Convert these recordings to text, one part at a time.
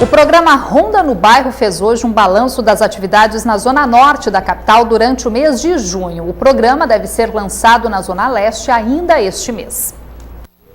O programa Ronda no Bairro fez hoje um balanço das atividades na zona norte da capital durante o mês de junho. O programa deve ser lançado na zona leste ainda este mês.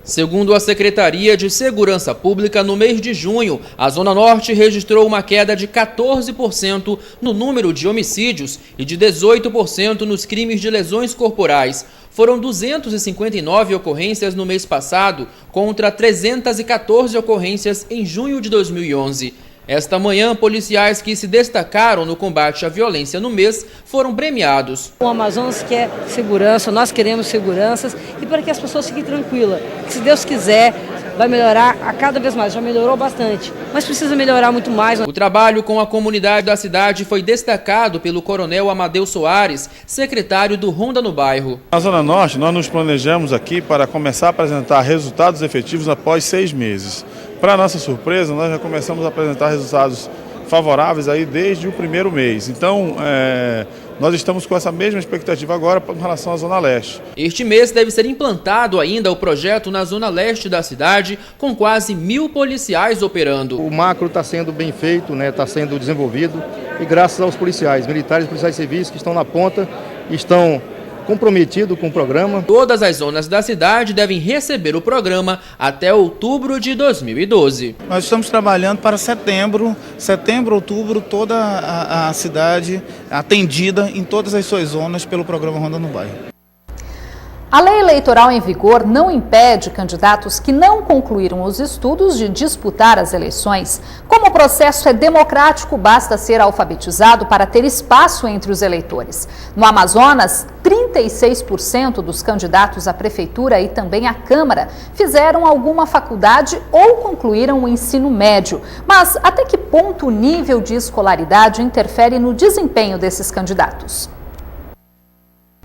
Segundo a Secretaria de Segurança Pública, no mês de junho, a Zona Norte registrou uma queda de 14% no número de homicídios e de 18% nos crimes de lesões corporais. Foram 259 ocorrências no mês passado, contra 314 ocorrências em junho de 2011. Esta manhã, policiais que se destacaram no combate à violência no mês foram premiados. O Amazonas quer segurança, nós queremos seguranças e para que as pessoas fiquem tranquilas. Que se Deus quiser, vai melhorar a cada vez mais. Já melhorou bastante, mas precisa melhorar muito mais. O trabalho com a comunidade da cidade foi destacado pelo Coronel Amadeu Soares, secretário do Ronda no Bairro. Na Zona Norte, nós nos planejamos aqui para começar a apresentar resultados efetivos após 6 meses. Para nossa surpresa, nós já começamos a apresentar resultados favoráveis aí desde o primeiro mês. Então, nós estamos com essa mesma expectativa agora em relação à Zona Leste. Este mês deve ser implantado ainda o projeto na Zona Leste da cidade, com quase 1.000 policiais operando. O macro está sendo bem feito, está sendo desenvolvido e graças aos policiais, militares e policiais civis que estão na ponta, estão comprometido com o programa. Todas as zonas da cidade devem receber o programa até outubro de 2012. Nós estamos trabalhando para setembro, outubro, toda a cidade atendida em todas as suas zonas pelo programa Ronda no Bairro. A lei eleitoral em vigor não impede candidatos que não concluíram os estudos de disputar as eleições. Como o processo é democrático, basta ser alfabetizado para ter espaço entre os eleitores. No Amazonas, 36% dos candidatos à prefeitura e também à Câmara fizeram alguma faculdade ou concluíram o ensino médio. Mas até que ponto o nível de escolaridade interfere no desempenho desses candidatos?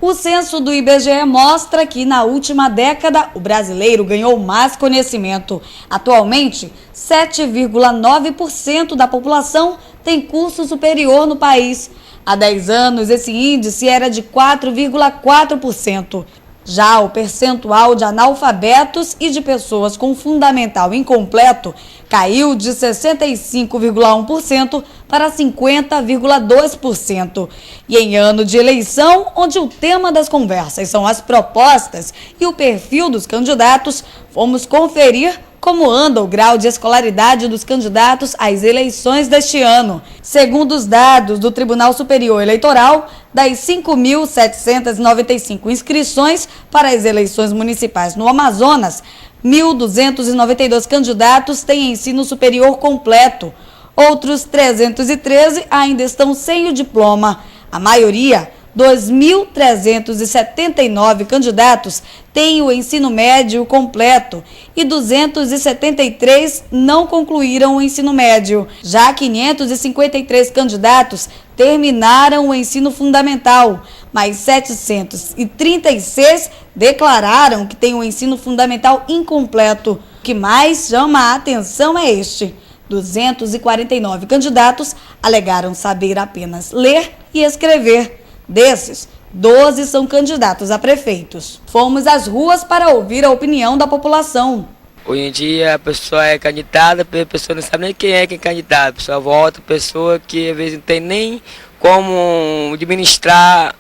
O censo do IBGE mostra que na última década o brasileiro ganhou mais conhecimento. Atualmente, 7,9% da população tem curso superior no país. Há 10 anos, esse índice era de 4,4%. Já o percentual de analfabetos e de pessoas com fundamental incompleto caiu de 65,1% para 50,2%. E em ano de eleição, onde o tema das conversas são as propostas e o perfil dos candidatos, fomos conferir como anda o grau de escolaridade dos candidatos às eleições deste ano. Segundo os dados do Tribunal Superior Eleitoral, das 5.795 inscrições para as eleições municipais no Amazonas, 1.292 candidatos têm ensino superior completo. Outros 313 ainda estão sem o diploma. A maioria, 2.379 candidatos têm o ensino médio completo e 273 não concluíram o ensino médio. Já 553 candidatos terminaram o ensino fundamental, mas 736 declararam que têm o ensino fundamental incompleto. O que mais chama a atenção é este: 249 candidatos alegaram saber apenas ler e escrever. Desses, 12 são candidatos a prefeitos. Fomos às ruas para ouvir a opinião da população. Hoje em dia a pessoa é candidata, a pessoa não sabe nem quem é candidato. A pessoa vota, a pessoa que às vezes não tem nem como administrar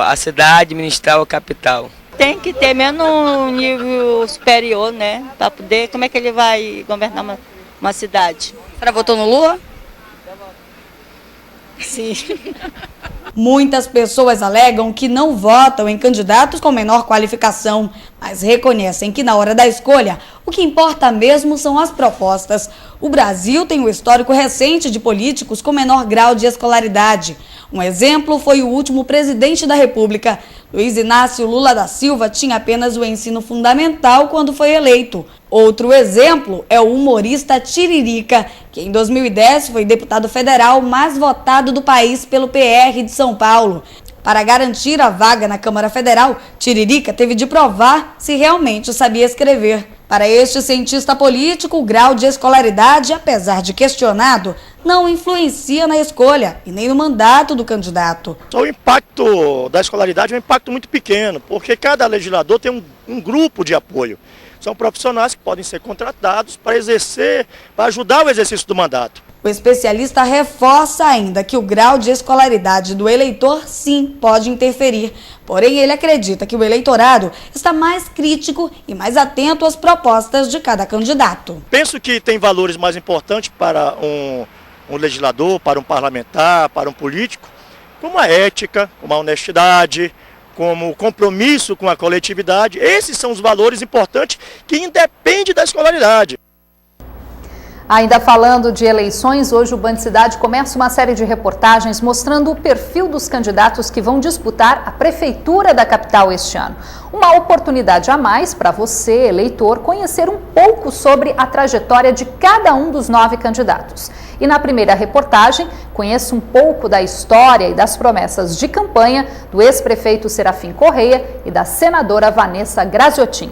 a cidade, administrar a capital. Tem que ter menos um nível superior, né? Para poder, como é que ele vai governar uma cidade? Você votou no Lula? Sim. Muitas pessoas alegam que não votam em candidatos com menor qualificação, mas reconhecem que na hora da escolha, o que importa mesmo são as propostas. O Brasil tem um histórico recente de políticos com menor grau de escolaridade. Um exemplo foi o último presidente da República. Luiz Inácio Lula da Silva tinha apenas o ensino fundamental quando foi eleito. Outro exemplo é o humorista Tiririca, que em 2010 foi deputado federal mais votado do país pelo PR de São Paulo. Para garantir a vaga na Câmara Federal, Tiririca teve de provar se realmente sabia escrever. Para este cientista político, o grau de escolaridade, apesar de questionado, não influencia na escolha e nem no mandato do candidato. O impacto da escolaridade é um impacto muito pequeno, porque cada legislador tem um grupo de apoio. são profissionais que podem ser contratados para exercer, para ajudar o exercício do mandato. O especialista reforça ainda que o grau de escolaridade do eleitor sim pode interferir, porém ele acredita que o eleitorado está mais crítico e mais atento às propostas de cada candidato. Penso que tem valores mais importantes para um legislador, para um parlamentar, para um político, como a ética, como a honestidade, como o compromisso com a coletividade. Esses são os valores importantes que independem da escolaridade. Ainda falando de eleições, hoje o Band Cidade começa uma série de reportagens mostrando o perfil dos candidatos que vão disputar a prefeitura da capital este ano. Uma oportunidade a mais para você, eleitor, conhecer um pouco sobre a trajetória de cada um dos 9 candidatos. E na primeira reportagem, conheça um pouco da história e das promessas de campanha do ex-prefeito Serafim Correia e da senadora Vanessa Graziotin.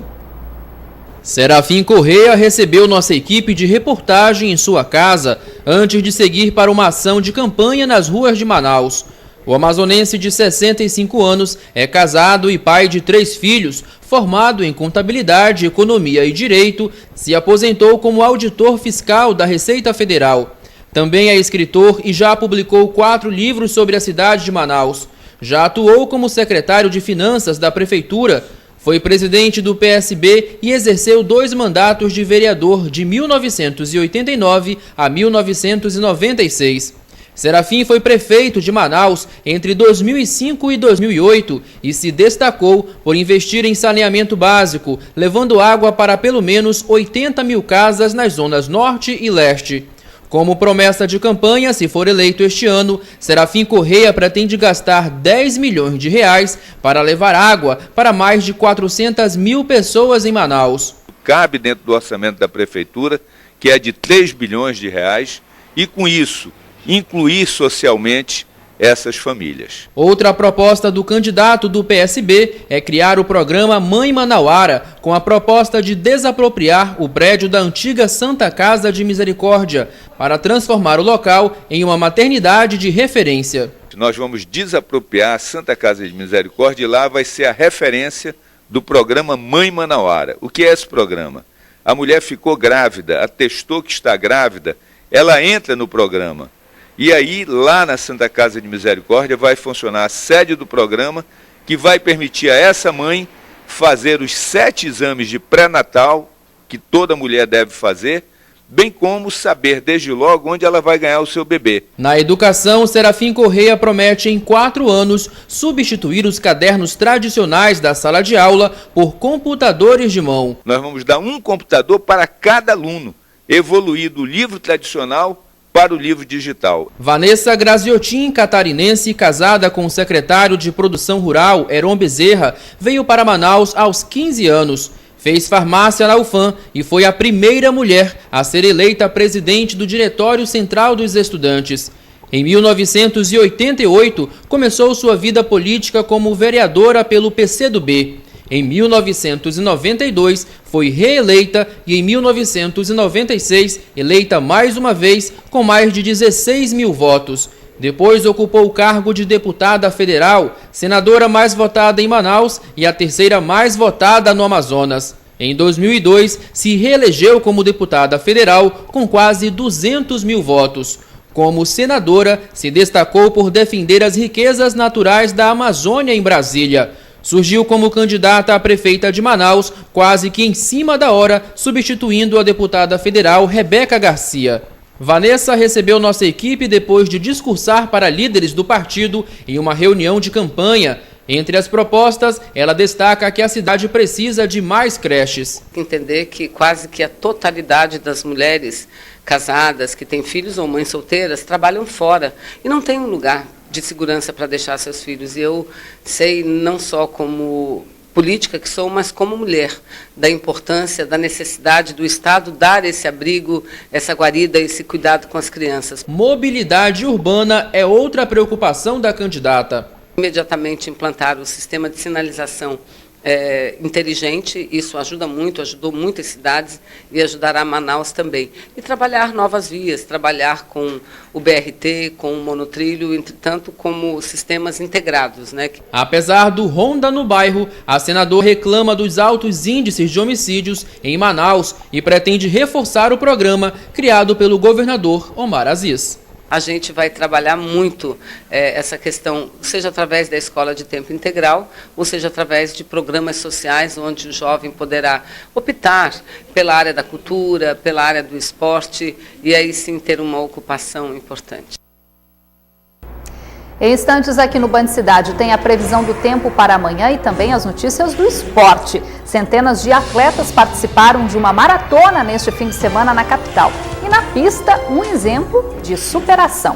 Serafim Correia recebeu nossa equipe de reportagem em sua casa antes de seguir para uma ação de campanha nas ruas de Manaus. O amazonense de 65 anos é casado e pai de 3 filhos, formado em contabilidade, economia e direito, se aposentou como auditor fiscal da Receita Federal. Também é escritor e já publicou 4 livros sobre a cidade de Manaus. Já atuou como secretário de Finanças da Prefeitura. Foi presidente do PSB e exerceu 2 mandatos de vereador de 1989 a 1996. Serafim foi prefeito de Manaus entre 2005 e 2008 e se destacou por investir em saneamento básico, levando água para pelo menos 80 mil casas nas zonas norte e leste. Como promessa de campanha, se for eleito este ano, Serafim Correia pretende gastar 10 milhões de reais para levar água para mais de 400 mil pessoas em Manaus. Cabe dentro do orçamento da prefeitura, que é de 3 bilhões de reais, e com isso incluir socialmente essas famílias. Outra proposta do candidato do PSB é criar o programa Mãe Manauara, com a proposta de desapropriar o prédio da antiga Santa Casa de Misericórdia, para transformar o local em uma maternidade de referência. Nós vamos desapropriar a Santa Casa de Misericórdia e lá vai ser a referência do programa Mãe Manauara. O que é esse programa? A mulher ficou grávida, atestou que está grávida, ela entra no programa. E aí, lá na Santa Casa de Misericórdia, vai funcionar a sede do programa, que vai permitir a essa mãe fazer os 7 exames de pré-natal, que toda mulher deve fazer, bem como saber desde logo onde ela vai ganhar o seu bebê. Na educação, Serafim Correia promete em 4 anos substituir os cadernos tradicionais da sala de aula por computadores de mão. Nós vamos dar um computador para cada aluno, evoluir do livro tradicional para o livro digital. Vanessa Graziotin, catarinense, casada com o secretário de Produção Rural, Heron Bezerra, veio para Manaus aos 15 anos. Fez farmácia na UFAM e foi a primeira mulher a ser eleita presidente do Diretório Central dos Estudantes. Em 1988, começou sua vida política como vereadora pelo PCdoB. Em 1992, foi reeleita e em 1996, eleita mais uma vez com mais de 16 mil votos. Depois ocupou o cargo de deputada federal, senadora mais votada em Manaus e a terceira mais votada no Amazonas. Em 2002, se reelegeu como deputada federal com quase 200 mil votos. Como senadora, se destacou por defender as riquezas naturais da Amazônia em Brasília. Surgiu como candidata a prefeita de Manaus, quase que em cima da hora, substituindo a deputada federal Rebeca Garcia. Vanessa recebeu nossa equipe depois de discursar para líderes do partido em uma reunião de campanha. Entre as propostas, ela destaca que a cidade precisa de mais creches. Entender que quase que a totalidade das mulheres casadas, que têm filhos ou mães solteiras, trabalham fora e não tem um lugar de segurança para deixar seus filhos. E eu sei, não só como política que sou, mas como mulher, da importância, da necessidade do Estado dar esse abrigo, essa guarida, esse cuidado com as crianças. Mobilidade urbana é outra preocupação da candidata. Imediatamente implantar o sistema de sinalização inteligente, isso ajuda muito, ajudou muitas cidades e ajudará Manaus também. E trabalhar novas vias, trabalhar com o BRT, com o monotrilho, entretanto como sistemas integrados, né? Apesar do Ronda no Bairro, a senadora reclama dos altos índices de homicídios em Manaus e pretende reforçar o programa criado pelo governador Omar Aziz. A gente vai trabalhar muito essa questão, seja através da escola de tempo integral, ou seja através de programas sociais, onde o jovem poderá optar pela área da cultura, pela área do esporte, e aí sim ter uma ocupação importante. Em instantes aqui no Band Cidade tem a previsão do tempo para amanhã e também as notícias do esporte. Centenas de atletas participaram de uma maratona neste fim de semana na capital. E na pista, um exemplo de superação.